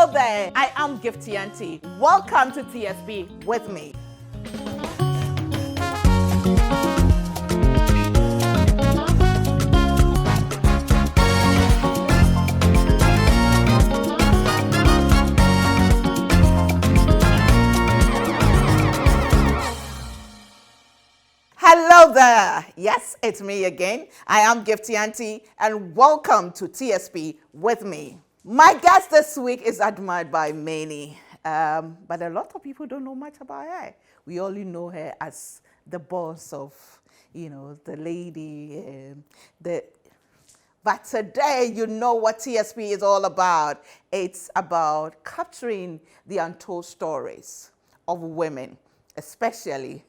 Hello there, I am Gifty Auntie. Welcome to TSP with me. Hello there. Yes, it's me again. I am Gifty Auntie, and welcome to TSP with me. My guest this week is admired by many, but a lot of people don't know much about her. We only know her as the boss of, the lady, But today, you know what TSP is all about. It's about capturing the untold stories of women, especially,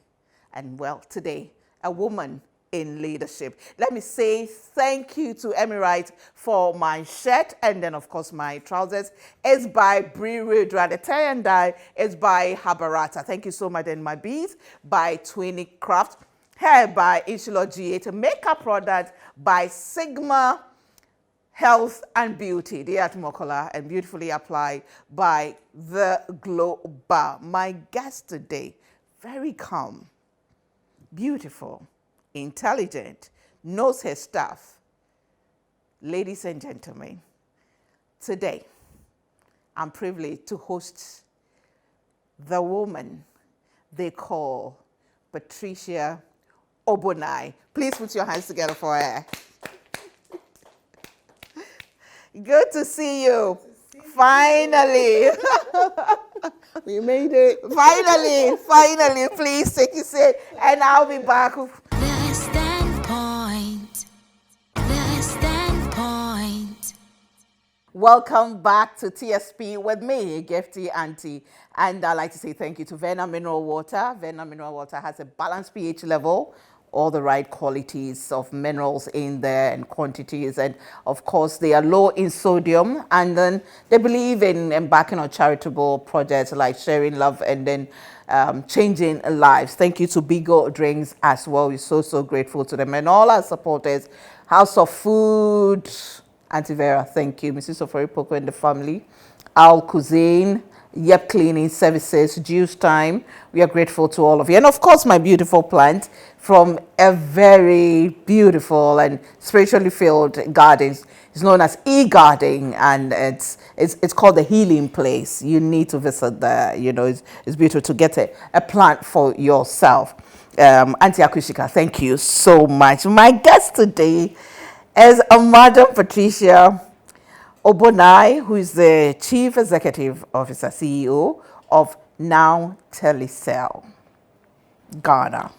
and well, today, a woman in leadership. Let me say thank you to Emirate for my shirt, and then of course my trousers. It's by Briru Dradete, and it's by Habarata. Thank you so much. And my beads by Twinny Craft. Hair by Inshallah G8. Makeup product by Sigma Health and Beauty. The Atmocola and beautifully applied by The Glow Bar. My guest today, very calm, beautiful, intelligent, knows her stuff. Ladies and gentlemen, today I'm privileged to host the woman they call Patricia Obonai. Please put your hands together for her. Good to see you. Finally. We made it. Finally, please take your seat, and I'll be back. The standpoint. Welcome back to TSP with me, Gifty Auntie. And I'd like to say thank you to Vena Mineral Water. Vena Mineral Water has a balanced pH level, all the right qualities of minerals in there and quantities. And of course, they are low in sodium. And then they believe in embarking on charitable projects like sharing love and then changing lives. Thank you to Bigo Drinks as well. We're so grateful to them and all our supporters. House of Food, Auntie Vera, thank you. Mrs. Ofori Poco and the family. Al Cuisine, Yep Cleaning Services, Juice Time. We are grateful to all of you. And of course, my beautiful plant from a very beautiful and spiritually filled garden. It's known as E-Garden, and it's called the Healing Place. You need to visit there. It's beautiful to get a plant for yourself. Auntie Akushika, thank you so much. My guest today is Madam Patricia Obonai, who is the Chief Executive Officer, CEO of Now Telecel, Ghana.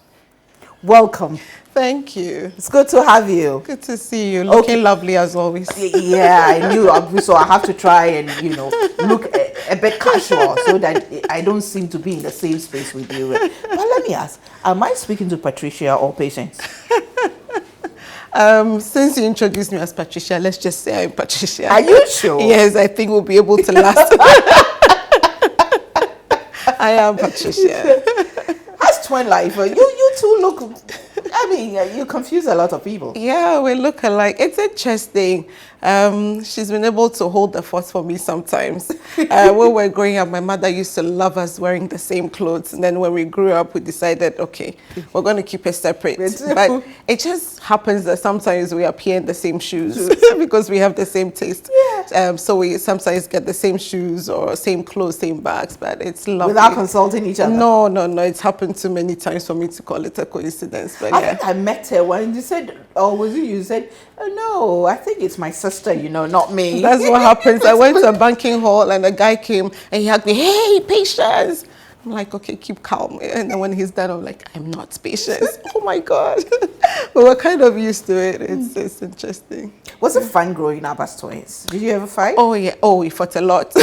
Welcome. Thank you. It's good to have you. Good to see you. Looking lovely as always. Yeah, I knew. So I have to try and, look a bit casual so that I don't seem to be in the same space with you. But let me ask, am I speaking to Patricia or Patience? Since you introduced me as Patricia, let's just say I'm Patricia. Are you sure? Yes, I think we'll be able to last. I am Patricia. That's twin life. You two look, you confuse a lot of people. Yeah, we look alike. It's interesting. She's been able to hold the fort for me sometimes. When we were growing up, my mother used to love us wearing the same clothes. And then when we grew up, we decided, okay, we're going to keep it separate. But it just happens that sometimes we appear in the same shoes because we have the same taste. Yeah. So we sometimes get the same shoes or same clothes, same bags, but it's lovely. Without consulting each other? No. It's happened too many times for me to call it a coincidence. But I think I met her when you said, was it you? You said, oh, no, I think it's my sister, not me. That's what happens. I went to a banking hall and a guy came and he hugged me. Hey, Patience. I'm like, okay, keep calm. And then when he's done, I'm like, I'm not Patience. Oh my God. But we're kind of used to it. It's interesting. Was it fun growing up as twins? Did you ever fight? Oh yeah. Oh, we fought a lot.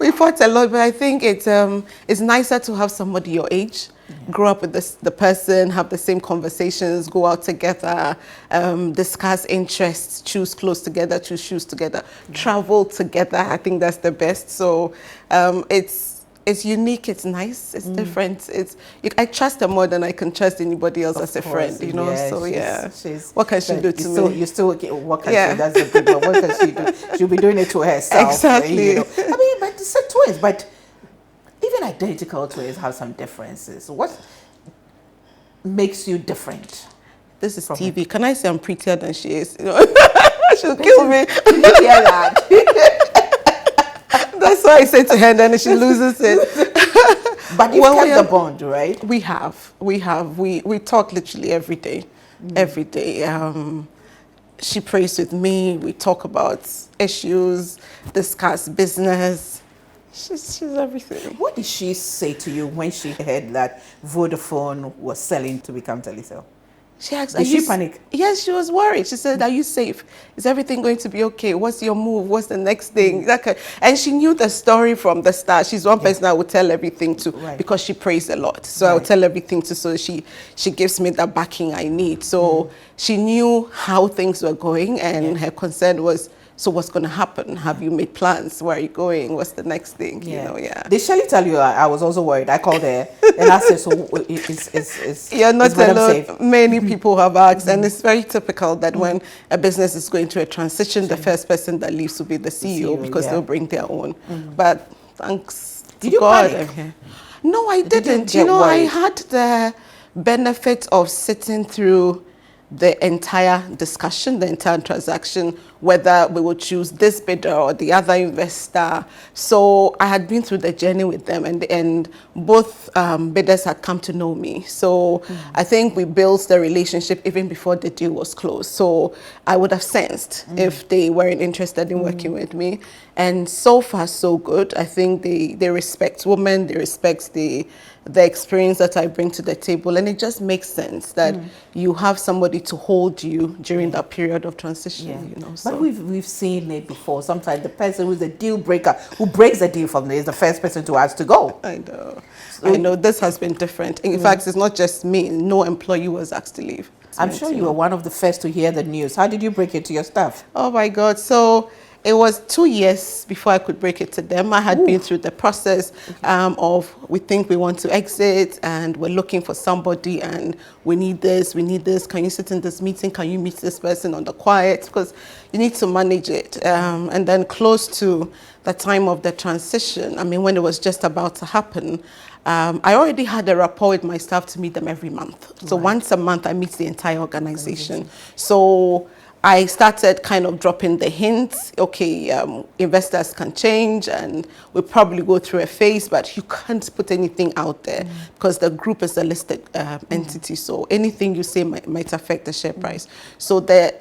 We fought a lot, but I think it's nicer to have somebody your age. Grow up with the person, have the same conversations, go out together, discuss interests, choose clothes together, choose shoes together, travel together. I think that's the best. So it's unique, it's nice, it's different. I trust her more than I can trust anybody else as a friend, you know. Yeah, so she's what can she do to me? You still what can she? That's the good one. What can she do? She'll be doing it to herself. Exactly. You know. twins, but even identical twins have some differences. What makes you different? This is from TV. Can I say I'm prettier than she is? You know? She'll kill me. Did you hear that? That's why I say to her, and then she loses it. But you kept the bond, right? We have. We talk literally every day. Every day. She prays with me. We talk about issues, discuss business. She's everything. What did she say to you when she heard that Vodafone was selling to become Telecel? She asked, did she panic? Yes, she was worried. She said, are you safe? Is everything going to be okay? What's your move? What's the next thing? And she knew the story from the start. She's one person I would tell everything to because she prays a lot. So I would tell everything to, so she gives me the backing I need. So she knew how things were going, and her concern was, so what's going to happen? Have you made plans? Where are you going? What's the next thing? You know, Did Shelley tell you I was also worried? I called her and asked her, so is you're not alone. safe? Many people have asked, and it's very typical that when a business is going through a transition, the first person that leaves will be the CEO because they'll bring their own. But thanks to God. Panic? No, I didn't. You know, I had the benefit of sitting through the entire discussion, the entire transaction, whether we would choose this bidder or the other investor. So I had been through the journey with them, and both bidders had come to know me. So I think we built the relationship even before the deal was closed. So I would have sensed if they weren't interested in working with me. And so far, so good. I think they respect women, they respect the experience that I bring to the table, and it just makes sense that you have somebody to hold you during that period of transition. You know, so. But we've seen it before. Sometimes the person who's a deal breaker, who breaks the deal from there, is the first person to ask to go. I know. So, I know this has been different. In fact, it's not just me. No employee was asked to leave. I'm sure you were one of the first to hear the news. How did you break it to your staff? Oh my God! So. It was 2 years before I could break it to them. I had been through the process of, we think we want to exit and we're looking for somebody and we need this. Can you sit in this meeting? Can you meet this person on the quiet? Because you need to manage it. And then close to the time of the transition, I mean, when it was just about to happen, I already had a rapport with my staff to meet them every month. So once a month, I meet the entire organization. So I started kind of dropping the hints. Okay, investors can change and we'll probably go through a phase, but you can't put anything out there because the group is a listed entity. So anything you say might affect the share price. So the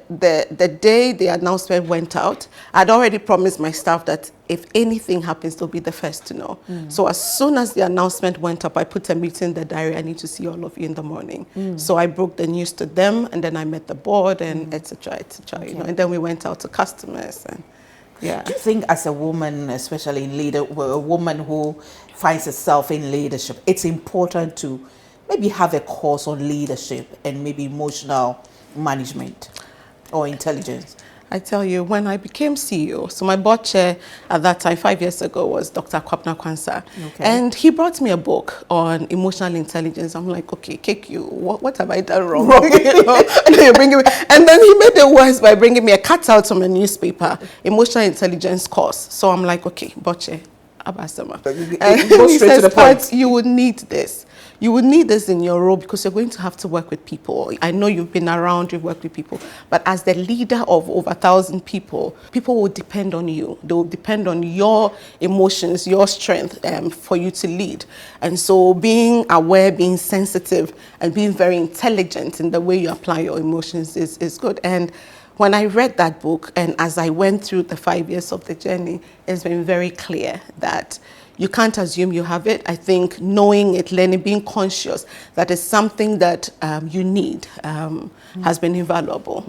day the announcement went out, I'd already promised my staff that if anything happens, they'll be the first to know. So as soon as the announcement went up, I put a meeting in the diary. I need to see all of you in the morning. So I broke the news to them, and then I met the board, and etc. You know, and then we went out to customers. And do you think, as a woman, especially in a woman who finds herself in leadership, it's important to maybe have a course on leadership and maybe emotional management or intelligence? I tell you, when I became CEO, so my board chair at that time, 5 years ago, was Dr. Kwapna Kwanzaa. And he brought me a book on emotional intelligence. I'm like, okay, what have I done wrong? You know? And then you're bringing me, and then he made it worse by bringing me a cutout from a newspaper, emotional intelligence course. So I'm like, okay, board chair, Abasama. And go he straight to the point. You would need this. You would need this in your role because you're going to have to work with people. I know you've been around, you've worked with people, but as the leader of over 1,000 people, people will depend on you. They will depend on your emotions, your strength for you to lead. And so being aware, being sensitive, and being very intelligent in the way you apply your emotions is good. And when I read that book, and as I went through the 5 years of the journey, it's been very clear that you can't assume you have it. I think knowing it, learning, being conscious that is something that you need has been invaluable.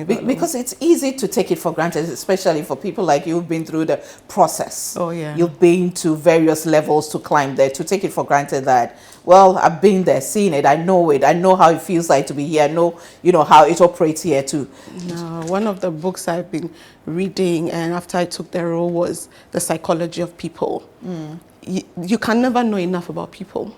Because it's easy to take it for granted, especially for people like you who've been through the process. Oh, yeah. You've been to various levels to climb there, to take it for granted that, well, I've been there, seen it, I know it, I know how it feels like to be here, I know, how it operates here too. No, one of the books I've been reading and after I took the role was The Psychology of People. You can never know enough about people.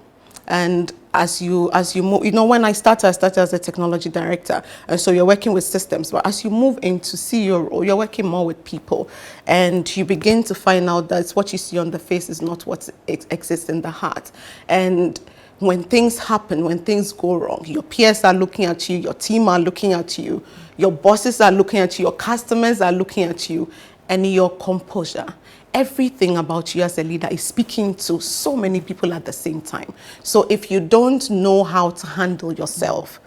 And as you move, when I started as a technology director, and so you're working with systems. But as you move into CEO role, you're working more with people, and you begin to find out that what you see on the face is not what exists in the heart. And when things happen, when things go wrong, your peers are looking at you, your team are looking at you, your bosses are looking at you, your customers are looking at you, and your composure. Everything about you as a leader is speaking to so many people at the same time. So if you don't know how to handle yourself,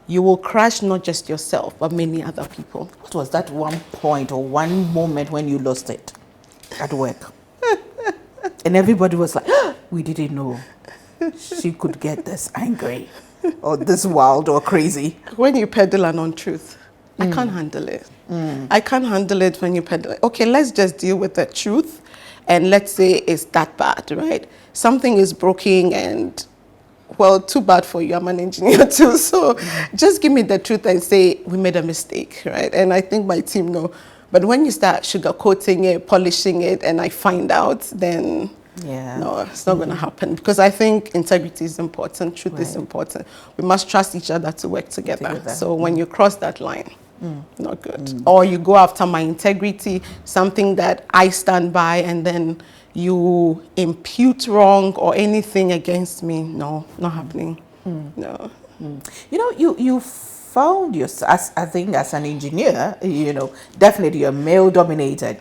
you will crash not just yourself, but many other people. What was that one point or one moment when you lost it at work? And everybody was like, we didn't know she could get this angry or this wild or crazy. When you peddle an untruth, I can't handle it. I can't handle it when you peddle it. Okay, let's just deal with the truth, and let's say it's that bad, right? Something is broken, and well, too bad for you. I'm an engineer too, so just give me the truth and say we made a mistake, right? And I think my team know. But when you start sugarcoating it, polishing it, and I find out, then no, it's not going to happen, because I think integrity is important, truth is important. We must trust each other to work together. So when you cross that line, not good. Or you go after my integrity, something that I stand by, and then you impute wrong or anything against me. No, not happening. No. You know, you found yourself, I think, as an engineer, definitely a male-dominated,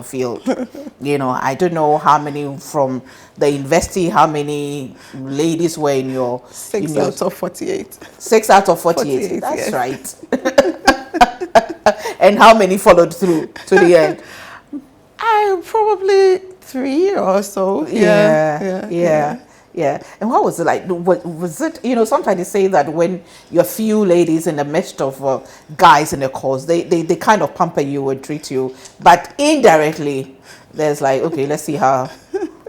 field. I don't know how many from the university, how many ladies were in your... 6 out of 48. 6 out of 48, that's yes. Right. And how many followed through to the end? Probably 3 or so. Yeah. And what was it like? Was it, sometimes they say that when you're few ladies in the midst of guys in the course, they kind of pamper you and treat you. But indirectly, there's like, okay, let's see how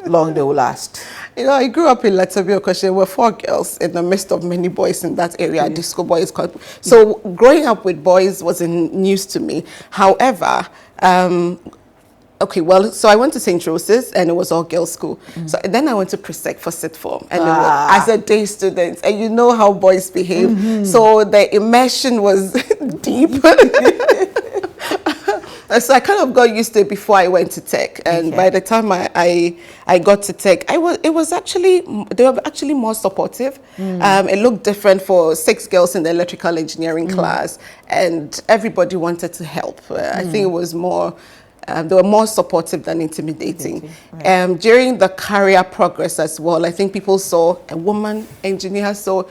long they will last. I grew up in Latvia because there were 4 girls in the midst of many boys in that area, disco boys. So growing up with boys wasn't news to me. However, so I went to St. Joseph's, and it was all girls' school. So then I went to Presec for sit form, and as a day student, and you know how boys behave. So the immersion was deep. So I kind of got used to it before I went to tech, and by the time I got to tech, they were actually more supportive. It looked different for 6 girls in the electrical engineering class, and everybody wanted to help. I think it was more. They were more supportive than intimidating. Right. During the career progress as well, I think people saw a woman engineer, so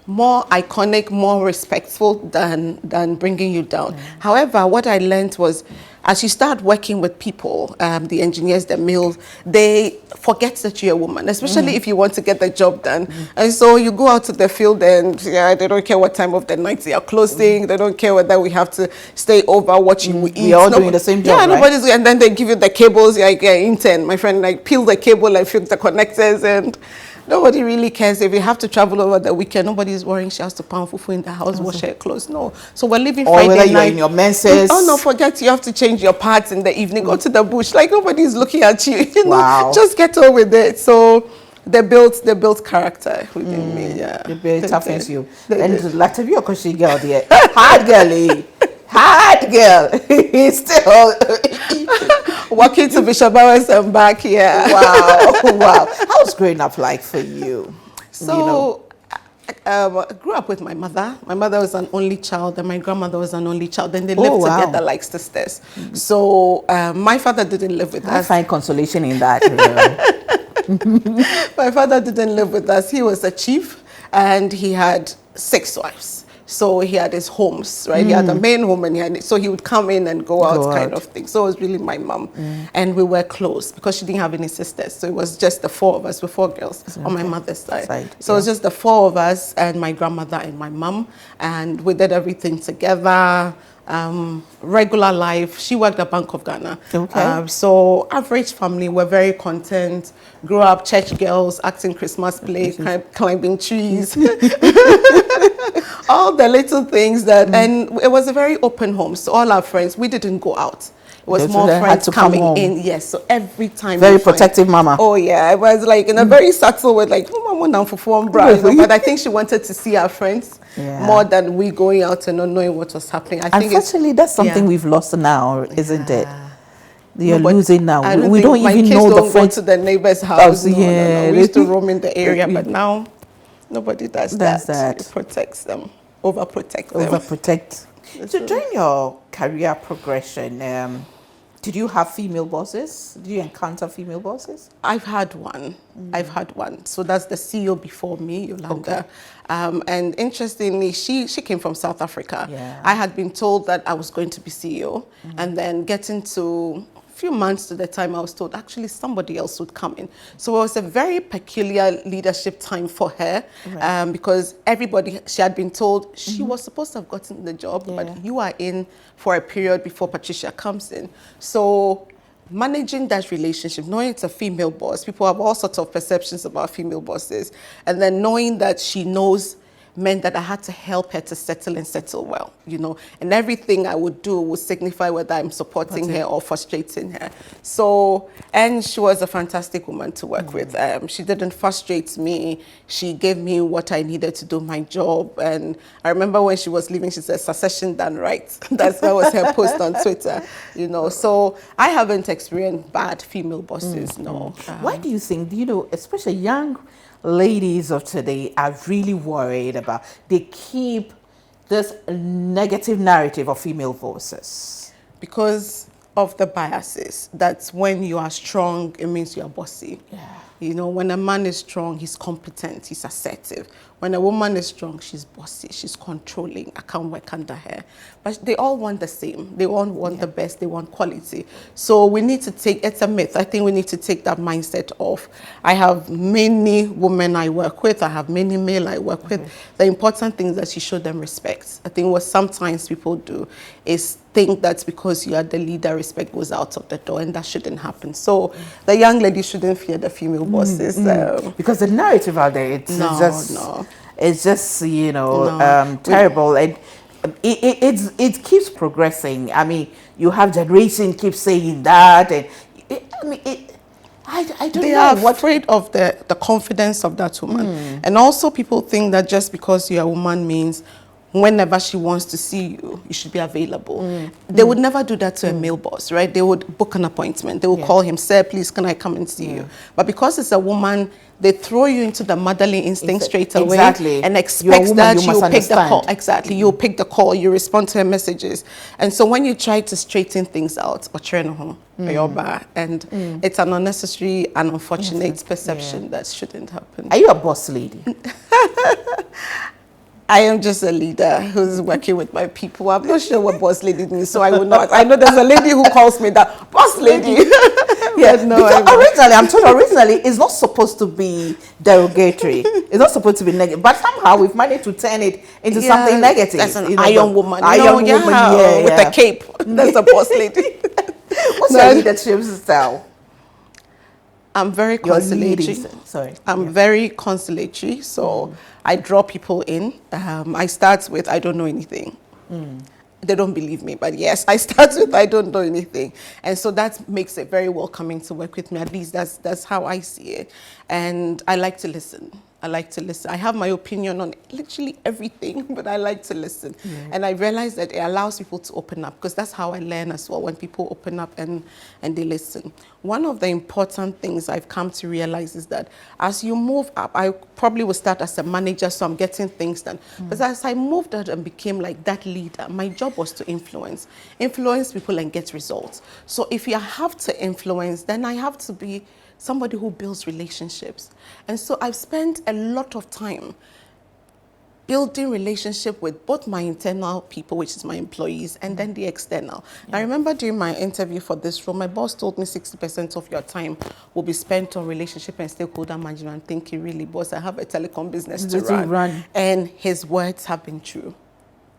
more iconic, more respectful than bringing you down. However, what I learned was, as you start working with people, the engineers, the males, they forget that you're a woman, especially if you want to get the job done. And so you go out to the field, and they don't care what time of the night they are closing. They don't care whether we have to stay over, what you eat. We're all doing the same job, right? Nobody's, and then they give you the cables, like intern, my friend, like peel the cable and fix the connectors, and nobody really cares. If you have to travel over the weekend, nobody's worrying she has to pound fufu in the house, wash her clothes. No. So we're living Friday night. Or whether you're in your menses. Oh, no, forget you have to change your parts in the evening. Go to the bush. Like, nobody's looking at you. Just get on with it. So they built character within me. Yeah. They built toughens you. And Latvia, because she girl there. Hard girl. Hard girl. He's still walking to Bishop Hours and back here. Wow. How's growing up like for you? So, I grew up with my mother. My mother was an only child, and my grandmother was an only child. And they lived together like sisters. So, my father didn't live with us. I find consolation in that. My father didn't live with us. He was a chief, and he had 6 wives. So he had his homes, right? He had the main home, and so he would come in and go out kind of thing. So it was really my mom. And we were close because she didn't have any sisters. So it was just the 4 of us. We're 4 girls on my mother's side. So it was just the 4 of us and my grandmother and my mom. And we did everything together. Regular life. She worked at Bank of Ghana. So average family, we're very content. Grew up church girls, acting Christmas play, climbing trees. All the little things that, and it was a very open home. So all our friends, we didn't go out. It was They more had friends to come coming home. in. Yes, so every time. Very you find- protective mama. Oh yeah, I was like in a very subtle way, like, oh, mama, now for phone, bra. You know, but I think she wanted to see our friends more than we going out and not knowing what was happening. I think unfortunately, that's something we've lost now, isn't it? You're losing now. I we don't my even kids know don't the friends. go to the neighbor's house. No. We used to they- roam in the area, but now nobody does That's that. that. It protects them, overprotect them. Overprotect. So during your career progression, did you have female bosses? Did you encounter female bosses? I've had one. I've had one. So that's the CEO before me, Yolanda. And interestingly, she came from South Africa. Yeah. I had been told that I was going to be CEO, and then getting to a few months to the time, I was told actually somebody else would come in. So it was a very peculiar leadership time for her, because everybody, she had been told she was supposed to have gotten the job, but you are in for a period before Patricia comes in. So managing that relationship, knowing it's a female boss, people have all sorts of perceptions about female bosses, and then knowing that she knows meant that I had to help her to settle and settle well, you know, and everything I would do would signify whether I'm supporting her or frustrating her. So, and she was a fantastic woman to work with. She didn't frustrate me. She gave me what I needed to do my job. And I remember when she was leaving, she said, "Succession done right." That was her post on Twitter, you know. So I haven't experienced bad female bosses, no. Why do you think, especially young ladies of today are really worried about, they keep this negative narrative of female bosses? Because of the biases. That's when you are strong, it means you are bossy. Yeah. You know, when a man is strong, he's competent, he's assertive. When a woman is strong, she's bossy, she's controlling. I can't work under her. But they all want the same. They all want the best, they want quality. So we need to take, it's a myth. I think we need to take that mindset off. I have many women I work with, I have many male I work with. The important thing is that you show them respect. I think what sometimes people do is think that because you are the leader, respect goes out of the door, and that shouldn't happen. So the young lady shouldn't fear the female bosses. Because the narrative out there, it's just terrible, and it keeps progressing. I mean, you have generation keep saying that, and I don't know. They are afraid of the confidence of that woman, and also people think that just because you're a woman means whenever she wants to see you, you should be available. They would never do that to a male boss, right? They would book an appointment. They would call him, "Sir, please, can I come and see you?" But because it's a woman, they throw you into the motherly instinct straight away and expect that you'll pick the call. Exactly. You'll pick the call, you respond to her messages. And so when you try to straighten things out, and it's an unnecessary and unfortunate perception that shouldn't happen. Are you a boss lady? I am just a leader who's working with my people. I'm not sure what boss lady means, so I will not. I know there's a lady who calls me that boss lady. Yes, no. Originally, it's not supposed to be derogatory. It's not supposed to be negative. But somehow we've managed to turn it into something negative. That's an iron woman. Iron woman, with a cape. That's a boss lady. What's your leadership style? I'm very conciliatory. I'm very conciliatory, so I draw people in. I start with, I don't know anything. They don't believe me, but yes, I start with, I don't know anything. And so that makes it very welcoming to work with me. At least that's how I see it. And I like to listen. I have my opinion on literally everything, but I like to listen. And I realize that it allows people to open up, because that's how I learn as well, when people open up and they listen. One of the important things I've come to realize is that as you move up, I probably will start as a manager, so I'm getting things done. But as I moved up and became like that leader, my job was to influence people and get results. So if you have to influence, then I have to be somebody who builds relationships. And so I've spent a lot of time building relationship with both my internal people, which is my employees, and then the external. I remember during my interview for this role, my boss told me 60% of your time will be spent on relationship and stakeholder management. I'm thinking, really, boss, I have a telecom business to run. And his words have been true.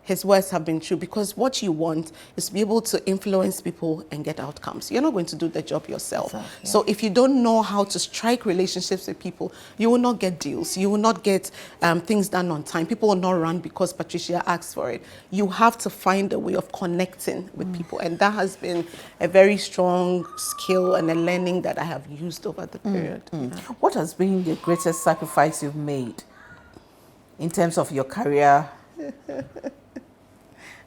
his words have been true, because what you want is to be able to influence people and get outcomes. You're not going to do the job yourself. Exactly, yeah. So if you don't know how to strike relationships with people, you will not get deals. You will not get things done on time. People will not run because Patricia asked for it. You have to find a way of connecting with people. And that has been a very strong skill and a learning that I have used over the period. You know. What has been the greatest sacrifice you've made in terms of your career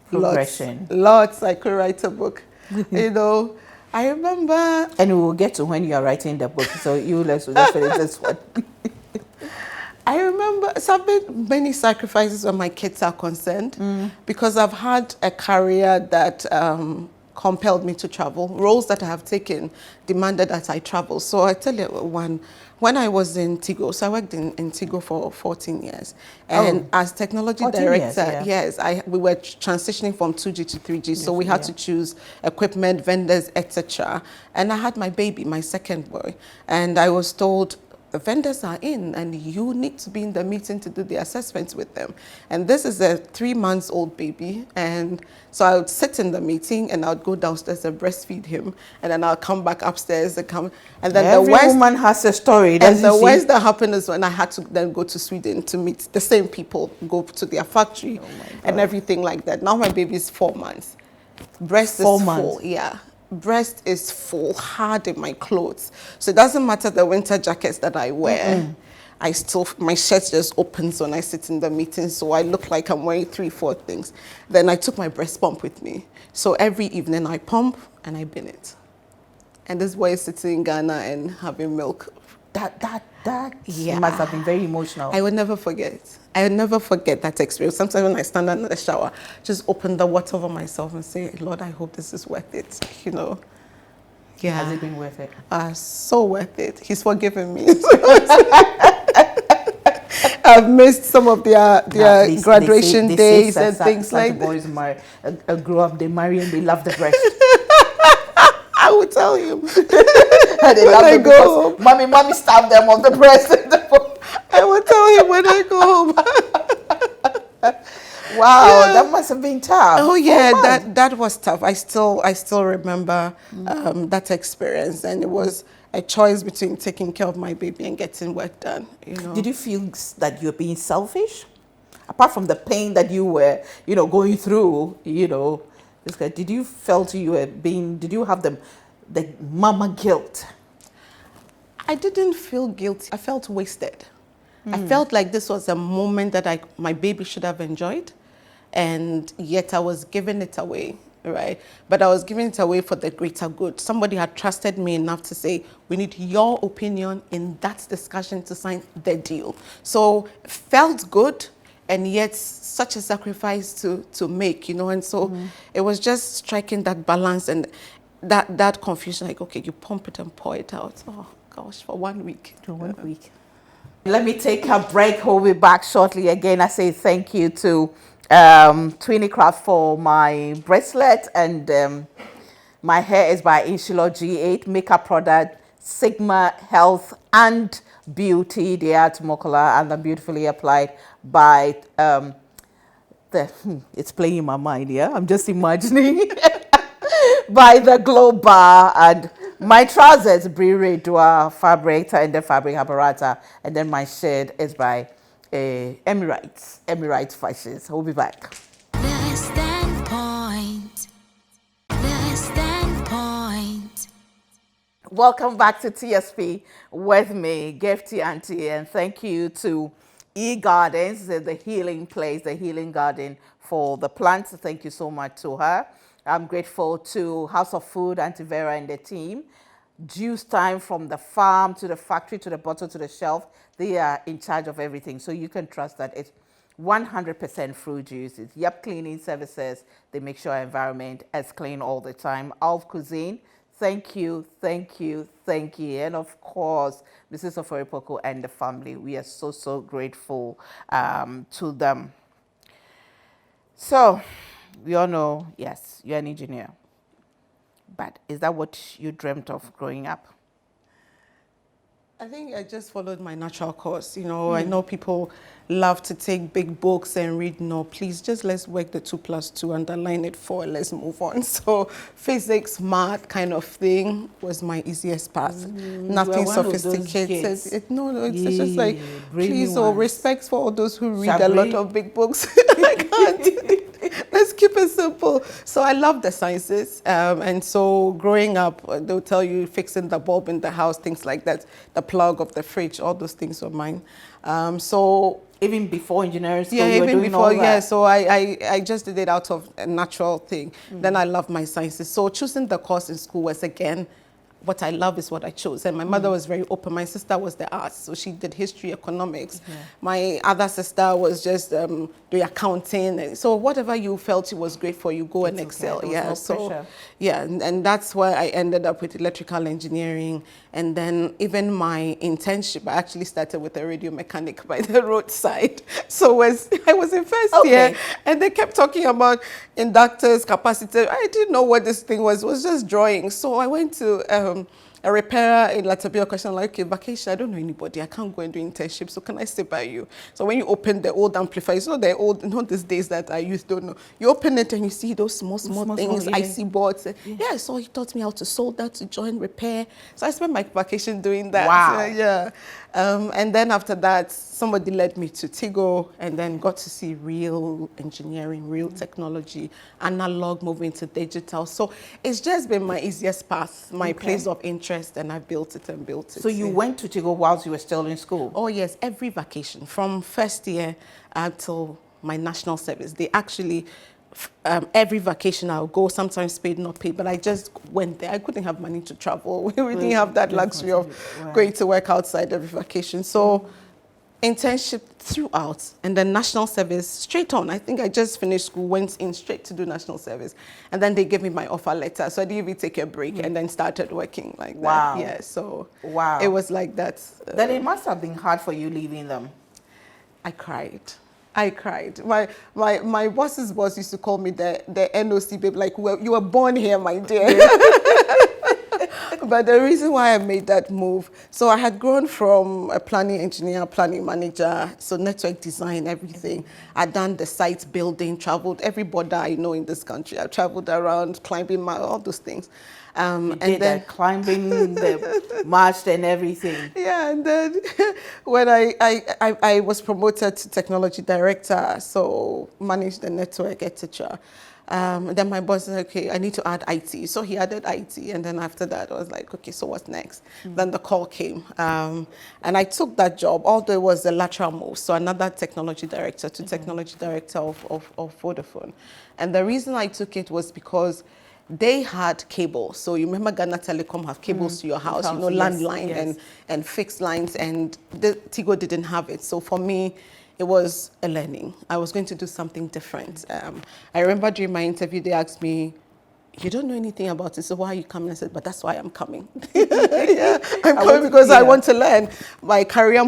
progression? Lots. I could write a book. You know, I remember. And we will get to when you are writing the book. So let's finish this one. I remember, so I've made many sacrifices when my kids are concerned, because I've had a career that compelled me to travel. Roles that I have taken demanded that I travel. So I tell you one, when I was in Tigo, so I worked in Tigo for 14 years. And as technology director, years, we were transitioning from 2G to 3G. So we had to choose equipment, vendors, etc. And I had my baby, my second boy. And I was told, the vendors are in and you need to be in the meeting to do the assessments with them. And this is a 3-month-old baby. And so I would sit in the meeting and I would go downstairs and breastfeed him. And then I'll come back upstairs and then every woman has a story. And the worst that happened is when I had to then go to Sweden to meet the same people, go to their factory and everything like that. Now my baby is 4 months. Breast is full, yeah. Breast is full, hard in my clothes. So it doesn't matter the winter jackets that I wear. My shirt just opens when I sit in the meeting, so I look like I'm wearing 3-4 things. Then I took my breast pump with me. So every evening I pump and I bin it. And this boy is sitting in Ghana and having milk. That must have been very emotional. I would never forget. I would never forget that experience. Sometimes when I stand under the shower, just open the water over myself and say, Lord, I hope this is worth it. You know. Yeah. Has it been worth it? So worth it. He's forgiven me. I've missed some of their graduation days and things like that. Boys grow up, they marry and they love the breast. I will tell him. And they love it because mommy stabbed them on the breast. I will tell him when I go home. Wow, that must have been tough. Oh yeah, that was tough. I still remember that experience, and it was a choice between taking care of my baby and getting work done. You know. Did you feel that you're being selfish, apart from the pain that you were, going through? Did you felt you were being? Did you have the mama guilt? I didn't feel guilty. I felt wasted. I felt like this was a moment that my baby should have enjoyed, and yet I was giving it away, right? But I was giving it away for the greater good. Somebody had trusted me enough to say, we need your opinion in that discussion to sign the deal. So it felt good, and yet such a sacrifice to make, and so it was just striking that balance and that confusion, like, okay, you pump it and pour it out. Oh gosh, for 1 week. For 1 week. Let me take a break. We'll be back shortly. Again, I say thank you to Twinny Craft for my bracelet, and my hair is by Inshilo G8, makeup product, Sigma Health and Beauty. They are Mokola and are beautifully applied by it's playing in my mind, yeah? I'm just imagining by the Glow Bar, and my trousers, Brie Dua fabric and the fabric apparatus, and then my shirt is by Emirates Fashions. We'll be back. The Standpoint. The Standpoint. Welcome back to TSP with me, Gifty Auntie, and thank you to E-Gardens, the healing place, the healing garden for the plants. Thank you so much to her. I'm grateful to House of Food, Auntie Vera and the team. Juice time from the farm to the factory to the bottle to the shelf. They are in charge of everything. So you can trust that it's 100% fruit juice. It's cleaning services. They make sure our environment is clean all the time. Alf Cuisine, thank you, thank you, thank you. And of course, Mrs. Oforipoko and the family. We are so, so grateful to them. So, we all know, yes, you're an engineer. But is that what you dreamt of growing up? I think I just followed my natural course. I know people love to take big books and read. No, please, just let's work the 2+2, underline it 4, let's move on. So physics, math kind of thing was my easiest path. Nothing one of those sophisticated. kids. It's just like, brainy please, ones. respect for all those who read a Sabri. lot of big books. I can't. Let's keep it simple. So I love the sciences. And so growing up, they'll tell you fixing the bulb in the house, things like that, the plug of the fridge, all those things were mine. So Even before engineering school, yeah, you were even doing before, all that. yeah. So I just did it out of a natural thing. Then I love my sciences. So choosing the course in school was, again, what I love is what I chose. And my mother was very open. My sister was the arts, so she did history, economics. My other sister was just doing accounting. And so whatever you felt it was great for, you go and excel. There was no pressure. Yeah, and that's why I ended up with electrical engineering. And then even my internship, I actually started with a radio mechanic by the roadside. So I was in first year, and they kept talking about inductors, capacitors. I didn't know what this thing was. It was just drawing. So I went to a repairer in Latabia question, like, okay, vacation, I don't know anybody. I can't go and do internship, so can I stay by you? So when you open the old amplifier, it's not the old, not these days that I used, don't know. You open it and you see those small things, yeah. IC boards. Yeah, so he taught me how to solder, to join, repair. So I spent my vacation doing that. Wow. Yeah. And then after that, somebody led me to Tigo, and then got to see real engineering, real technology, analog moving to digital. So it's just been my easiest path, my place of interest, and I built it and built it. So you went to Tigo whilst you were still in school? Oh yes, every vacation from first year until my national service. They actually, every vacation I'll go, sometimes paid, not paid, but I just went there. I couldn't have money to travel. We didn't have that luxury of going to work outside every vacation. So internship throughout, and then national service straight on. I think I just finished school, went in straight to do national service, and then they gave me my offer letter. So I didn't even take a break, and then started working like that. Yeah, so it was like that. Then it must have been hard for you leaving them. I cried. My boss's boss used to call me the NOC babe, like, well, you were born here, my dear. But the reason why I made that move, so I had grown from a planning engineer, planning manager, so network design, everything. I'd done the site building, traveled every border I know in this country. I traveled around, climbing all those things. And then climbing the mast and everything. Yeah, and then when I was promoted to technology director, so managed the network, etc. Then my boss said, okay, I need to add IT. So he added IT. And then after that, I was like, okay, so what's next? Then the call came. And I took that job, although it was a lateral move. So another technology director to technology director of Vodafone. And the reason I took it was because they had cable. So you remember Ghana Telecom have cables to your house, landline and fixed lines, and the Tigo didn't have it. So for me, it was a learning. I was going to do something different. I remember during my interview, they asked me, you don't know anything about it, so why are you coming? I said, but that's why I'm coming. Yeah, I'm coming because I want to learn. Your career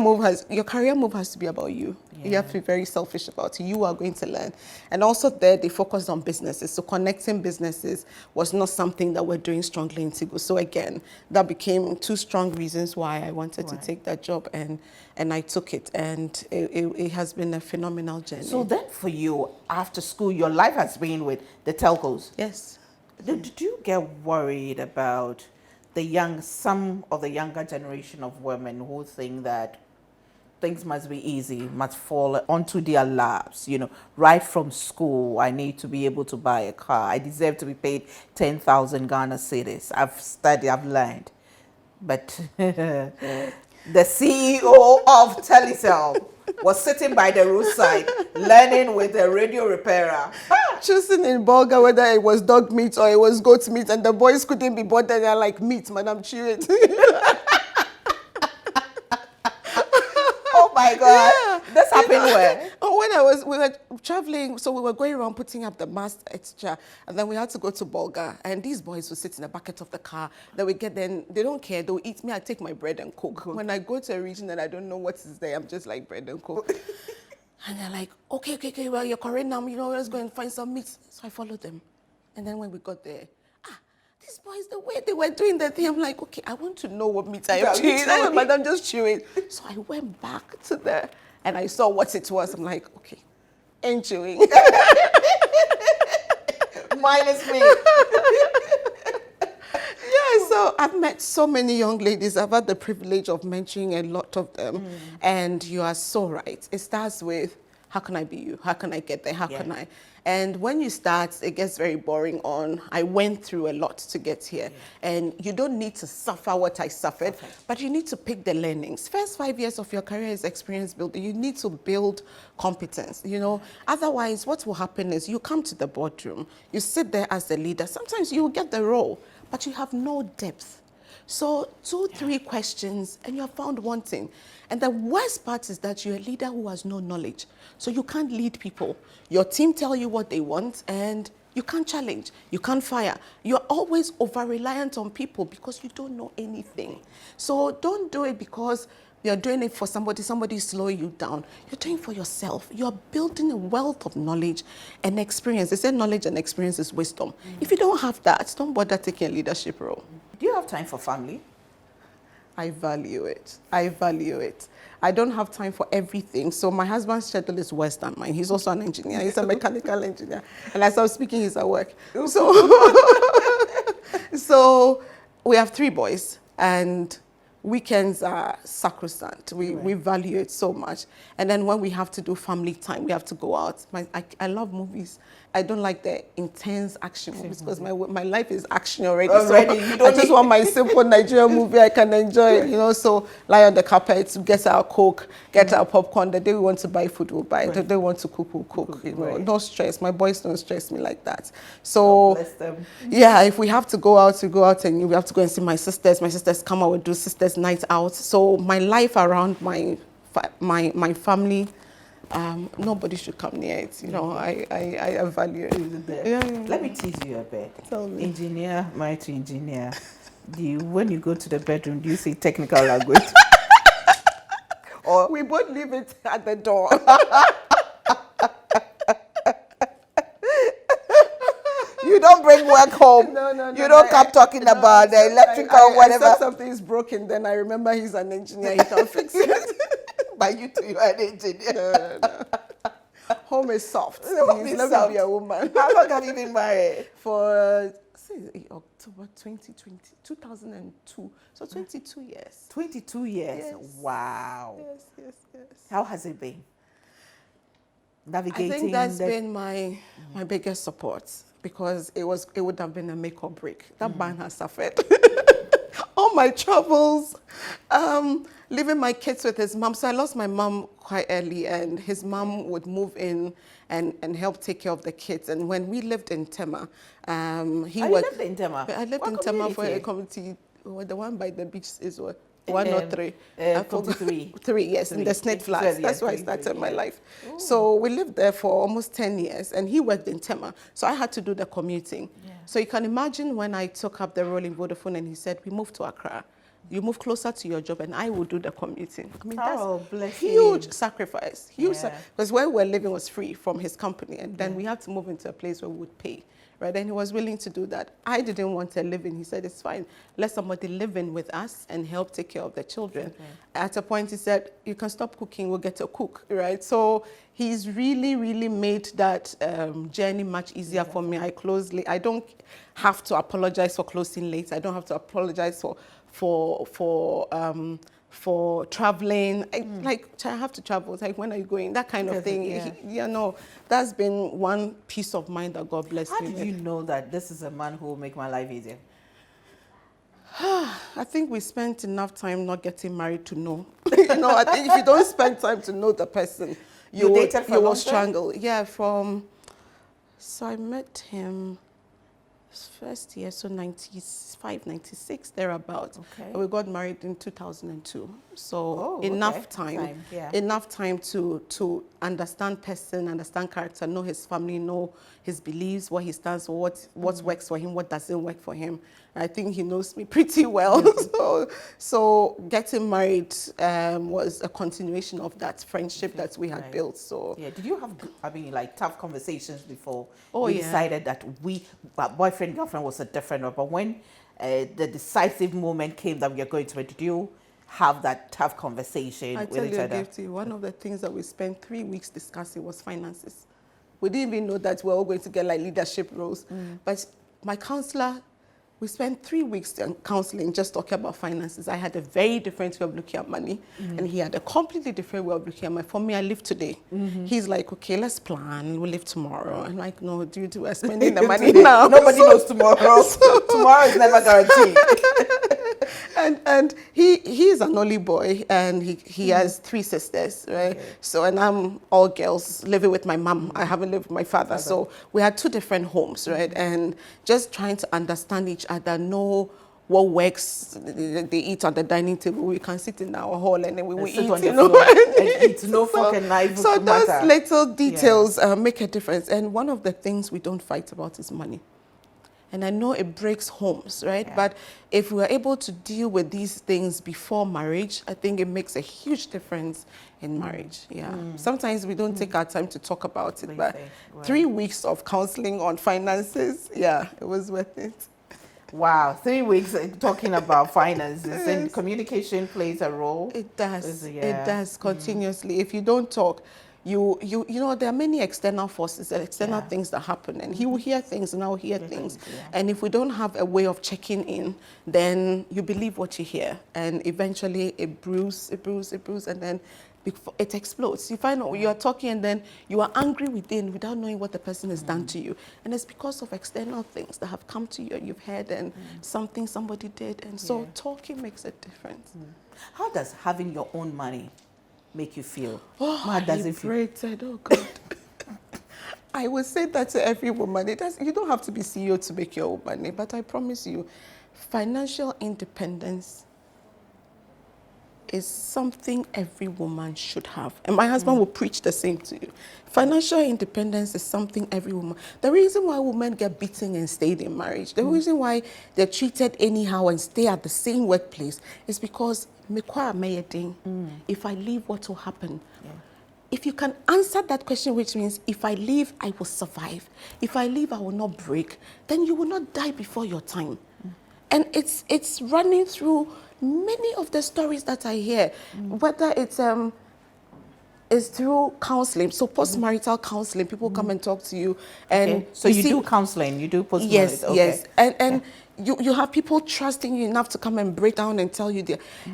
move has to be about you. You have to be very selfish about it. You are going to learn. And also there, they focused on businesses. So connecting businesses was not something that we're doing strongly in Tigo. So again, that became two strong reasons why I wanted to take that job, and I took it. And it has been a phenomenal journey. So then for you, after school, your life has been with the telcos? Yes. Did you get worried about some of the younger generation of women who think that things must be easy, must fall onto their laps, right from school? I need to be able to buy a car. I deserve to be paid 10,000 Ghana cedis. I've studied, I've learned. But the CEO of Telecel was sitting by the roadside learning with a radio repairer. Choosing in Bulga whether it was dog meat or it was goat meat, and the boys couldn't be bothered. They're like, meat, madam, chew it. Oh my God. Yeah. This happened where? When we were traveling, so we were going around putting up the mast, etc. And then we had to go to Bulga, and these boys would sit in the bucket of the car. Then we get there, they don't care, they'll eat me, I take my bread and coke. When I go to a region and I don't know what is there, I'm just like bread and coke. And they're like, okay, well, you're correct now, let's go and find some meat. So I followed them. And then when we got there, these boys, the way they were doing that thing, I'm like, okay, I want to know what meat I Yeah, am me chewing. too. I but I'm just chewing. So I went back to there and I saw what it was. I'm like, okay, ain't chewing. Minus me. Yeah, so I've met so many young ladies. I've had the privilege of mentoring a lot of them. And you are so right. It starts with, how can I be you? How can I get there? How can I? And when you start, it gets very boring on, I went through a lot to get here. And you don't need to suffer what I suffered, but you need to pick the learnings. First 5 years of your career is experience building. You need to build competence, you know. Otherwise, what will happen is you come to the boardroom, you sit there as the leader. Sometimes you will get the role, but you have no depth. So 2-3 questions and you are found wanting. And the worst part is that you're a leader who has no knowledge. So you can't lead people. Your team tell you what they want and you can't challenge, you can't fire. You're always over-reliant on people because you don't know anything. So don't do it because you're doing it for somebody is slowing you down. You're doing it for yourself. You're building a wealth of knowledge and experience. They say knowledge and experience is wisdom. If you don't have that, don't bother taking a leadership role. Do you have time for family? I value it. I value it. I don't have time for everything. So my husband's schedule is worse than mine. He's also an engineer. He's a mechanical engineer. And as I'm speaking, he's at work. So we have 3 boys and weekends are sacrosanct. We value it so much. And then when we have to do family time, we have to go out. I love movies. I don't like the intense action movies because my life is action already. So I just want my simple Nigerian movie I can enjoy, you know. So lie on the carpet, get our Coke, get our popcorn. The day we want to buy food, we'll buy. The day we want to cook, we'll cook. You know, no stress. My boys don't stress me like that. So bless them. Yeah, if we have to go out, we go out, and we have to go and see my sisters. My sisters come out, we do sisters' night out. So my life around my family. Nobody should come near it. You know, I value it. Yeah. Let me tease you a bit. Tell me. Engineer, married to engineer. When you go to the bedroom, do you say technical language? Or we both leave it at the door. You don't bring work home. No. You don't come talking about the electrical, whatever. If something is broken, then I remember he's an engineer. He can fix it. But you two, you're an engineer. No. Home is soft. Home is Let soft. me be a woman. How long have you been married? For October 2002. So 22 years. 22 years. Yes. Wow. Yes. How has it been? Navigating. I think that's been my biggest support because it would have been a make or break. That man has suffered. All my troubles, leaving my kids with his mom. So I lost my mom quite early, and his mom would move in and help take care of the kids. And when we lived in Tema, You lived in Tema? I lived What in Tema for a community? community. The one by the beach is what? 103. 53. 3, yes, in the snake flats. That's where I started my life. So we lived there for almost 10 years, and he worked in Tema. So I had to do the commuting. Yeah. So you can imagine when I took up the role in Vodafone and he said, we moved to Accra. You move closer to your job and I will do the commuting. I mean, that's huge sacrifice. Because where we were living was free from his company, and then we had to move into a place where we would pay. Right, and he was willing to do that. I didn't want to live in. He said, it's fine. Let somebody live in with us and help take care of the children. Okay. At a point, he said, you can stop cooking, we'll get a cook, right? So he's really, really made that journey much easier for me. I don't have to apologize for closing late. I don't have to apologize for traveling. I have to travel. It's like, when are you going? That kind of thing. That's been one peace of mind that God blessed me with. How did you know that this is a man who will make my life easier? I think we spent enough time not getting married to know. I think if you don't spend time to know the person, you will strangle. Yeah, so I met him first year, so 95, 96, thereabout. Okay. And we got married in 2002. So enough time to understand person, understand character, know his family, know his beliefs, what he stands for, what works for him, what doesn't work for him. I think he knows me pretty well. So getting married was a continuation of that friendship that we had built. So yeah, did you have, like tough conversations before you decided that boyfriend, girlfriend was a different one? But when the decisive moment came that we are going to, did you have that tough conversation with each other? Gifty, one of the things that we spent 3 weeks discussing was finances. We didn't even know that we were all going to get like leadership roles. But my counselor, we spent 3 weeks counseling just talking about finances. I had a very different way of looking at money, and he had a completely different way of looking at money. For me, I live today. He's like, okay, let's plan. We'll live tomorrow. I'm like, no, dude, we're spending the money now. Nobody knows tomorrow. Tomorrow is never guaranteed. And he's an only boy, and he has 3 sisters, right? Okay. So, and I'm all girls living with my mom. I haven't lived with my father. So we had 2 different homes, right? And just trying to understand each other, know what works. They eat on the dining table. We can sit in our hall and then we will eat, and eat, no fork and knife. So those little details make a difference. And one of the things we don't fight about is money. And I know it breaks homes, right? Yeah. But if we are able to deal with these things before marriage, I think it makes a huge difference in marriage. Yeah. Sometimes we don't take our time to talk about it, but 3 weeks of counseling on finances, yeah, it was worth it. Wow, 3 weeks talking about finances and communication plays a role. It does. It does continuously. If you don't talk, you know, there are many external forces, external things that happen, and he will hear things and I will hear things. And if we don't have a way of checking in, then you believe what you hear, and eventually it brews, and then it explodes. You find out you are talking and then you are angry within without knowing what the person has done to you. And it's because of external things that have come to you and you've heard and something somebody did. And so talking makes a difference. How does having your own money make you feel? How does it feel? Oh God. I would say that to every woman. You don't have to be CEO to make your own money, but I promise you, financial independence is something every woman should have. And my husband will preach the same to you. Financial independence is something every woman. The reason why women get beaten and stayed in marriage, the reason why they're treated anyhow and stay at the same workplace is because if I leave, what will happen? If you can answer that question, which means if I leave, I will survive. If I leave, I will not break. Then you will not die before your time. And it's running through many of the stories that I hear, whether it's through counseling, so postmarital counseling, people come and talk to you. And so you do counseling, you do postmarital? Yes, yes. And you have people trusting you enough to come and break down and tell you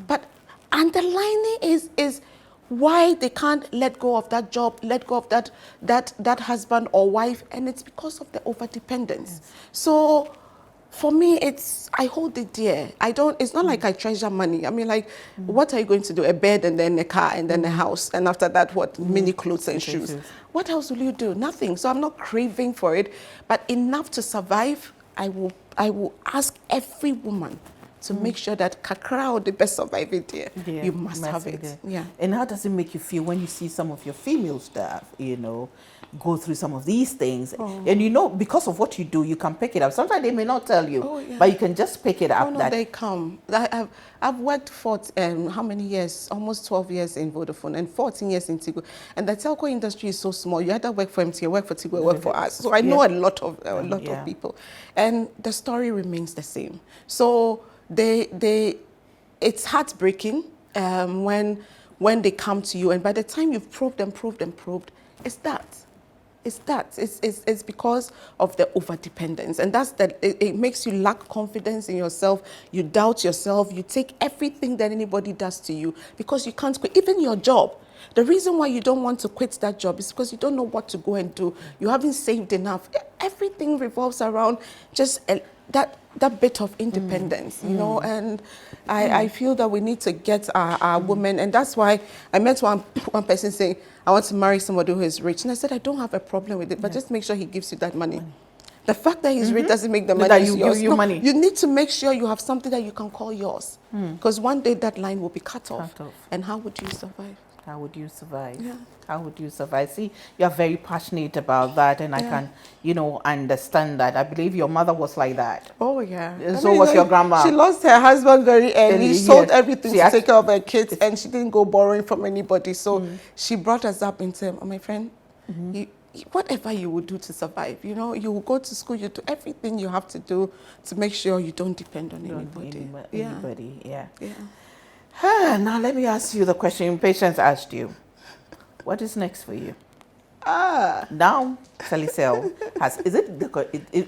but underlining is why they can't let go of that job, let go of that husband or wife, and it's because of the overdependence. So for me, I hold it dear. It's not like I treasure money. I mean, like, what are you going to do? A bed and then a car and then a house. And after that, what? Mini clothes and shoes. What else will you do? Nothing. So I'm not craving for it, but enough to survive. I will ask every woman to make sure that kakra or the best survive it there. You must have it. Yeah. And how does it make you feel when you see some of your female staff, go through some of these things? And because of what you do, you can pick it up. Sometimes they may not tell you, but you can just pick it up. They come. I've worked for how many years? Almost 12 years in Vodafone and 14 years in Tigo. And the telco industry is so small. You either work for MTN, work for Tigo, work for us. So I know a lot of people. And the story remains the same. So it's heartbreaking when they come to you, and by the time you've probed, it's because of the overdependence, and it makes you lack confidence in yourself. You doubt yourself. You take everything that anybody does to you because you can't quit, even your job. The reason why you don't want to quit that job is because you don't know what to go and do. You haven't saved enough. Everything revolves around just that bit of independence, and I feel that we need to get our women, and that's why I met one person saying, I want to marry somebody who is rich. And I said, I don't have a problem with it, but just make sure he gives you that money. The fact that he's rich doesn't make the money yours. Money. You need to make sure you have something that you can call yours, because one day that line will be cut off. And how would you survive? How would you survive? Yeah. How would you survive? See, you're very passionate about that, and I Yeah. can, understand that. I believe your mother was like that. Oh yeah. And so was your grandma. She lost her husband very early. Early, Sold yes. everything She to had take to- care of her kids, and she didn't go borrowing from anybody. So she brought us up into, oh, my friend, whatever you would do to survive, you will go to school, you do everything you have to do to make sure you don't depend on anybody. Anybody, yeah. Yeah. Now let me ask you the question Patience asked you. What is next for you? Now, Telecel has,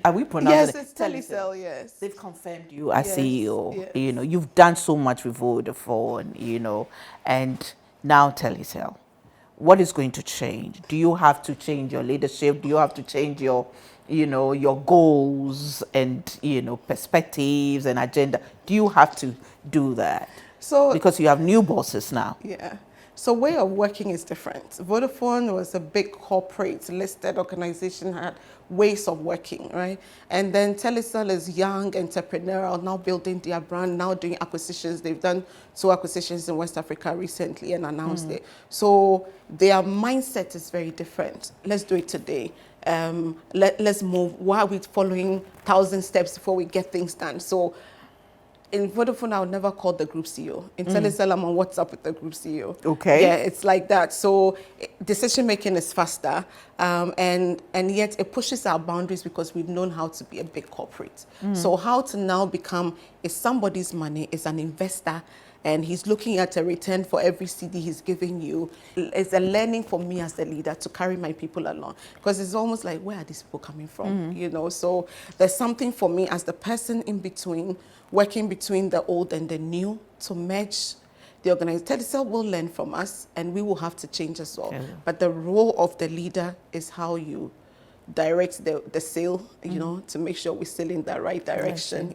are we pronouncing Yes, it? it's Telecel, yes. They've confirmed you as Yes, CEO. yes. You've done so much with Vodafone, and now Telecel. What is going to change? Do you have to change your leadership? Do you have to change your goals and, perspectives and agenda? Do you have to do that? So Because you have new bosses now. yeah. So way of working is different. Vodafone was a big corporate listed organization, had ways of working, right? And then Telecel is young, entrepreneurial, now building their brand, now doing acquisitions. They've done 2 acquisitions in West Africa recently and announced it. So their mindset is very different. Let's do it today. Let's move. Why are we following 1,000 steps before we get things done? So in Vodafone, I would never call the group CEO. In Telecel, I'm on WhatsApp with the group CEO. Okay. Yeah, it's like that. So decision making is faster, and yet it pushes our boundaries because we've known how to be a big corporate. So how to now become is somebody's money, is an investor, and he's looking at a return for every CD he's giving you. It's a learning for me as the leader to carry my people along, because it's almost like, where are these people coming from? So there's something for me as the person in between, working between the old and the new to merge the organization. Telecel will learn from us, and we will have to change as well. Okay. But the role of the leader is how you direct the sail, to make sure we're still in the right direction,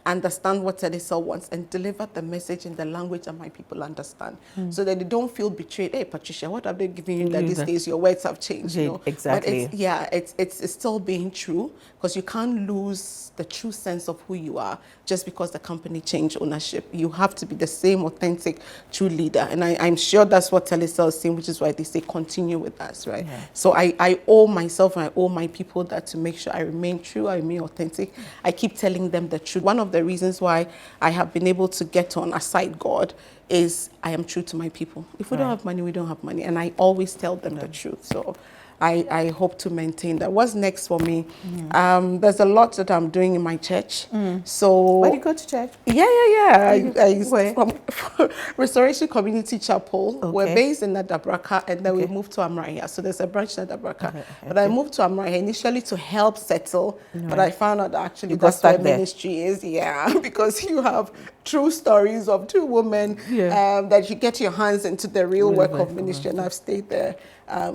understand what Telecel wants and deliver the message in the language that my people understand, so that they don't feel betrayed. Hey, Patricia, what have they given you that these days your words have changed? Exactly. But it's still being true, because you can't lose the true sense of who you are just because the company changed ownership. You have to be the same authentic, true leader. And I'm sure that's what Telecel is saying, which is why they say continue with us, right? Yeah. So I owe myself and I owe my people that to make sure I remain true, I remain authentic. I keep telling them the truth. One of the reasons why I have been able to get on aside God is I am true to my people. If we don't have money, we don't have money. And I always tell them the truth. So I hope to maintain that. What's next for me? There's a lot that I'm doing in my church. So Where do you go to church? yeah. Where? From Restoration Community Chapel. Okay. We're based in Nadabraka, and then we Okay. moved to Amraya. So there's a branch in Nadabraka. Okay, But I moved to Amraya initially to help settle, but I found out that actually You got that's where stuck there. ministry is. Yeah, because you have true stories of 2 women that you get your hands into the real work of ministry, and I've stayed there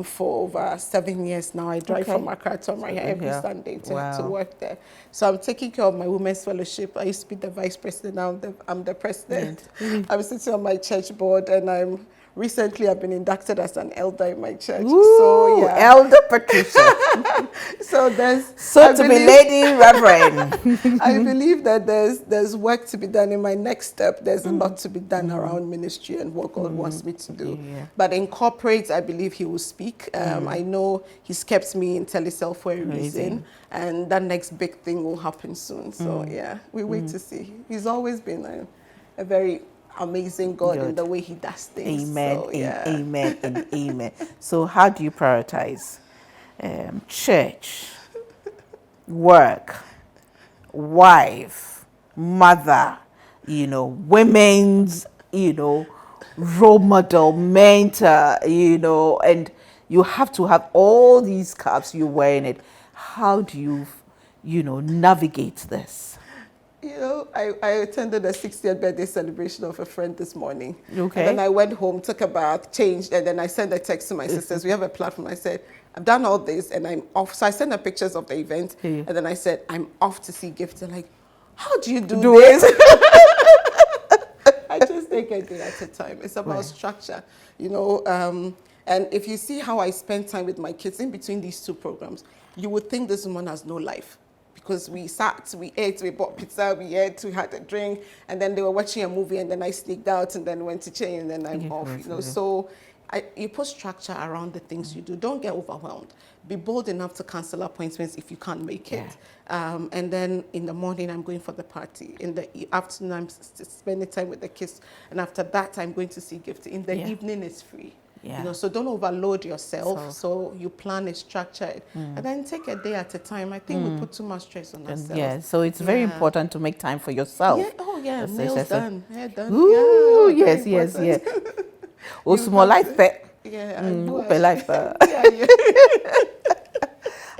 for over 7 years now. I drive Okay. from Accra to Amraya every Yeah. Sunday to Wow. work there. So I'm taking care of my women's fellowship. I used to be the vice president, now I'm the president. I'm sitting on my church board, and recently I've been inducted as an elder in my church. So yeah. Elder Patricia. So there's So to be Lady Reverend. I believe that there's work to be done in my next step. There's a lot to be done around ministry and what God wants me to do. Yeah. But in corporate, I believe He will speak. I know He's kept me in Telecel for a reason, and that next big thing will happen soon. So yeah, we wait to see. He's always been a very amazing God in the way He does things. Amen, So, yeah. amen, and amen. So how do you prioritize church, work, wife, mother, women's, role model, mentor, and you have to have all these caps you're wearing it. How do you, navigate this? I attended a 60th birthday celebration of a friend this morning. Okay. And then I went home, took a bath, changed, and then I sent a text to my sisters. We have a platform. I said, I've done all this and I'm off. So I sent her pictures of the event. Yeah. And then I said, I'm off to see Gifty. They're like, how do you do it. I just take a day at a time. It's about structure, and if you see how I spend time with my kids in between these 2 programs, you would think this woman has no life. Because we sat, we ate, we bought pizza, we ate, we had a drink, and then they were watching a movie, and then I sneaked out and then went to change, and then I'm off. So you put structure around the things you do. Don't get overwhelmed. Be bold enough to cancel appointments if you can't make it. And then in the morning, I'm going for the party. In the afternoon, I'm spending time with the kids. And after that, I'm going to see Gifty. In the evening, it's free. Yeah. You know, so don't overload yourself. So you plan it, structure it, and then take a day at a time. I think we put too much stress on ourselves. Yeah, so it's very important to make time for yourself. Yeah. Oh yeah. Nails done. Hair done. Ooh, yeah. yes, yes, yes. Oh, small life pet. Yeah. Open life pet. Yeah.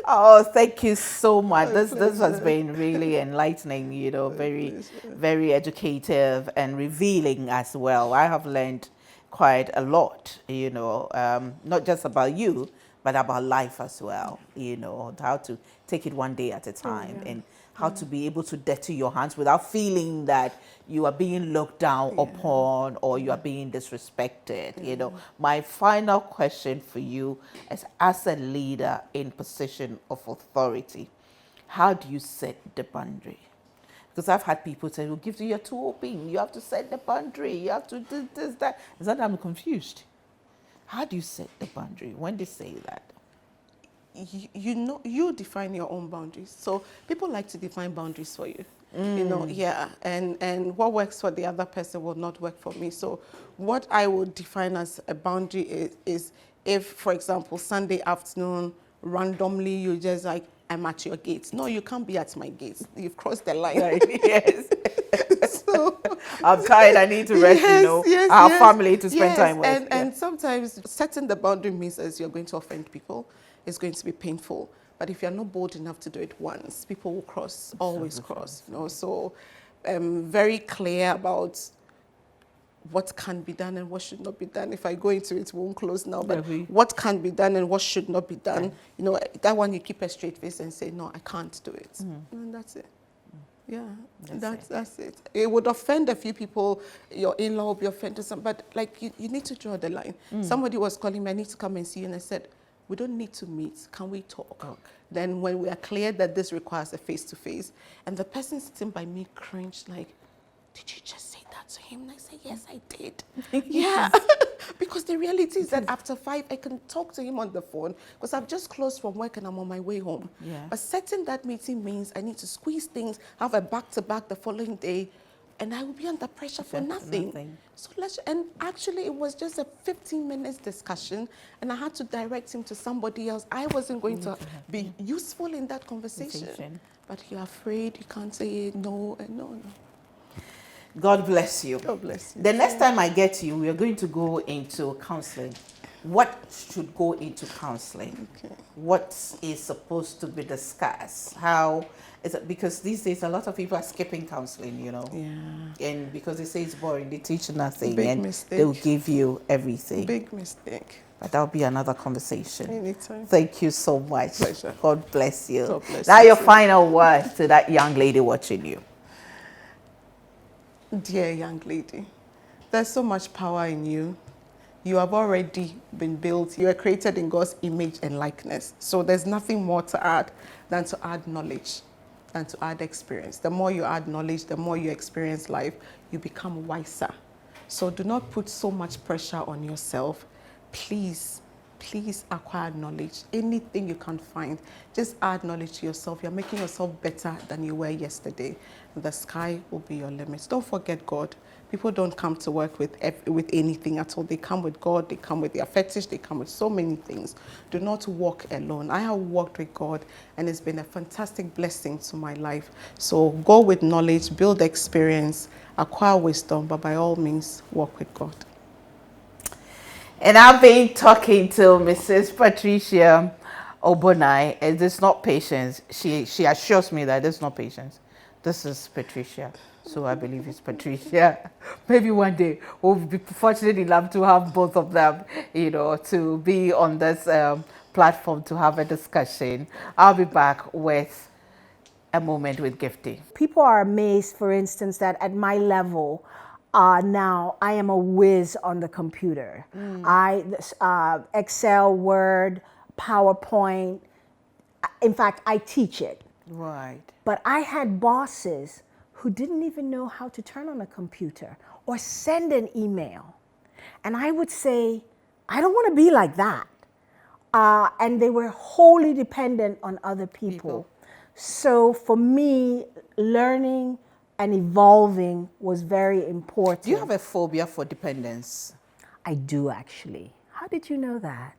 Oh, thank you so much. This has been really enlightening, you know, very educative and revealing as well. I have learned quite a lot, you know, not just about you, but about life as well, you know, how to take it one day at a time and how to be able to dirty your hands without feeling that you are being looked down upon or you are being disrespected. You know, my final question for you is, as a leader in position of authority, how do you set the boundary? Because I've had people say, well, Gifty, you're too open. You have to set the boundary. You have to do this, that. Is that I'm confused? How do you set the boundary when they say that? You know, you define your own boundaries. So people like to define boundaries for you. You know, and what works for the other person will not work for me. So what I would define as a boundary is if, for example, Sunday afternoon, randomly you just like, I'm at your gates. No, you can't be at my gates. You've crossed the line. Right, yes. So, I'm tired. I need to rest, you know. Our family to spend time with. And sometimes setting the boundary means as you're going to offend people. It's going to be painful. But if you're not bold enough to do it once, people will always cross. You know, so very clear about what can be done and what should not be done. If I go into it, we won't close now, but what can be done and what should not be done. You know, that one you keep a straight face and say, no, I can't do it. And that's it. Yeah, that's it. It would offend a few people. Your in-law will be offended, but like you need to draw the line. Somebody was calling me, I need to come and see you, and I said, we don't need to meet. Can we talk? Then when we are clear that this requires a face-to-face, and the person sitting by me cringed like, did you just say that to him? And I said, yes, I did. Yeah, because the reality is that after 5, I can talk to him on the phone because I've just closed from work and I'm on my way home. But setting that meeting means I need to squeeze things, have a back-to-back the following day, and I will be under pressure for nothing. So and actually it was just a 15 minutes discussion and I had to direct him to somebody else. I wasn't going to be useful in that conversation. But you're afraid, you can't say no and no. God bless you. God bless you. The next time I get you, we are going to go into counseling. What should go into counseling? Okay. What is supposed to be discussed? How is it? Because these days a lot of people are skipping counseling, you know. Yeah. And because they say it's boring, they teach nothing. Big mistake. They'll give you everything. Big mistake. But that'll be another conversation. Anytime. Thank you so much. Pleasure. God bless you. God bless now you your too. final word to that young lady watching you. Dear young lady, there's so much power in you. You have already been built. You are created in God's image and likeness. So there's nothing more to add than to add knowledge and to add experience. The more you add knowledge, the more you experience life, you become wiser. So do not put so much pressure on yourself. Please acquire knowledge. Anything you can find, just add knowledge to yourself. You're making yourself better than you were yesterday. The sky will be your limits. Don't forget God. People don't come to work with anything at all. They come with God. They come with their fetish. They come with so many things. Do not walk alone. I have walked with God, and it's been a fantastic blessing to my life. So go with knowledge, build experience, acquire wisdom, but by all means, walk with God. And I've been talking to Mrs. Patricia Obonai, and it's not Patience. She assures me that it's not Patience. This is Patricia. So I believe it's Patricia. Maybe one day we'll be fortunate enough to have both of them, you know, to be on this platform to have a discussion. I'll be back with a moment with Gifty. People are amazed, for instance, that at my level, now I am a whiz on the computer. Excel, Word, PowerPoint. In fact, I teach it. Right. But I had bosses who didn't even know how to turn on a computer or send an email. And I would say, I don't want to be like that. And they were wholly dependent on other people. So for me, learning and evolving was very important. Do you have a phobia for dependence? I do, actually. How did you know that?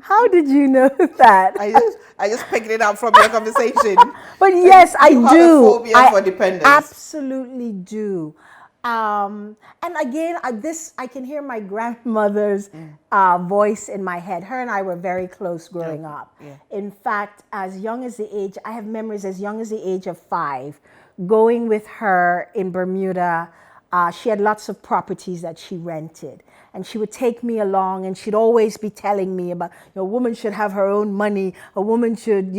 How did you know that? I just picked it up from your conversation. But yes, I You do. have a phobia I for dependence. absolutely do. And again, I can hear my grandmother's voice in my head. Her and I were very close growing up. Yeah. In fact, as young as the age, I have memories as young as the age of 5, going with her in Bermuda. She had lots of properties that she rented. And she would take me along, and she'd always be telling me about, a woman should have her own money. A woman should,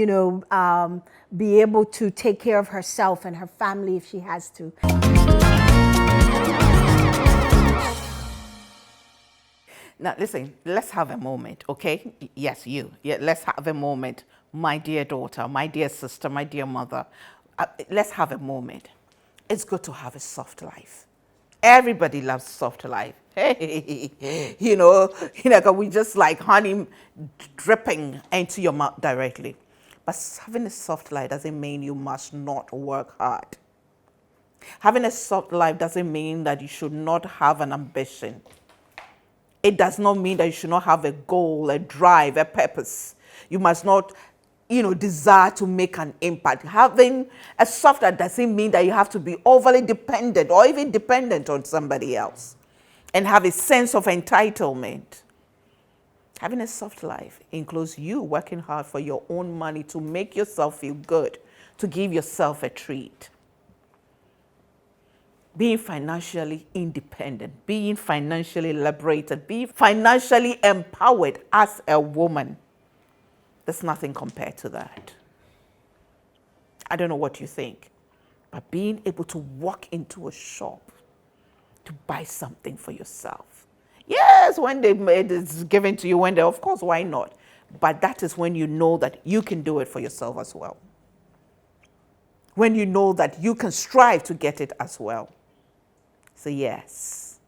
be able to take care of herself and her family if she has to. Now, listen, let's have a moment, okay? Yes, you. Yeah, let's have a moment. My dear daughter, my dear sister, my dear mother. Let's have a moment. It's good to have a soft life. Everybody loves soft life. Hey, we just like honey dripping into your mouth directly. But having a soft life doesn't mean you must not work hard. Having a soft life doesn't mean that you should not have an ambition. It does not mean that you should not have a goal, a drive, a purpose. You must not, desire to make an impact. Having a soft life doesn't mean that you have to be overly dependent or even dependent on somebody else and have a sense of entitlement. Having a soft life includes you working hard for your own money to make yourself feel good, to give yourself a treat. Being financially independent, being financially liberated, being financially empowered as a woman. There's nothing compared to that. I don't know what you think, but being able to walk into a shop to buy something for yourself. Yes, when it is given to you, of course, why not? But that is when you know that you can do it for yourself as well. When you know that you can strive to get it as well. So yes,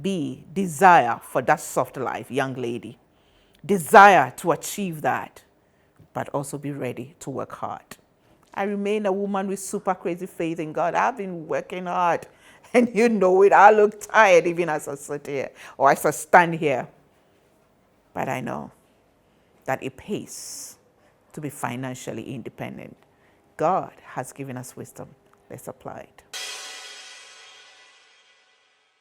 desire for that soft life, young lady. Desire to achieve that, but also be ready to work hard. I remain a woman with super crazy faith in God. I've been working hard, and you know it. I look tired even as I sit here or as I stand here. But I know that it pays to be financially independent. God has given us wisdom. Let's apply it.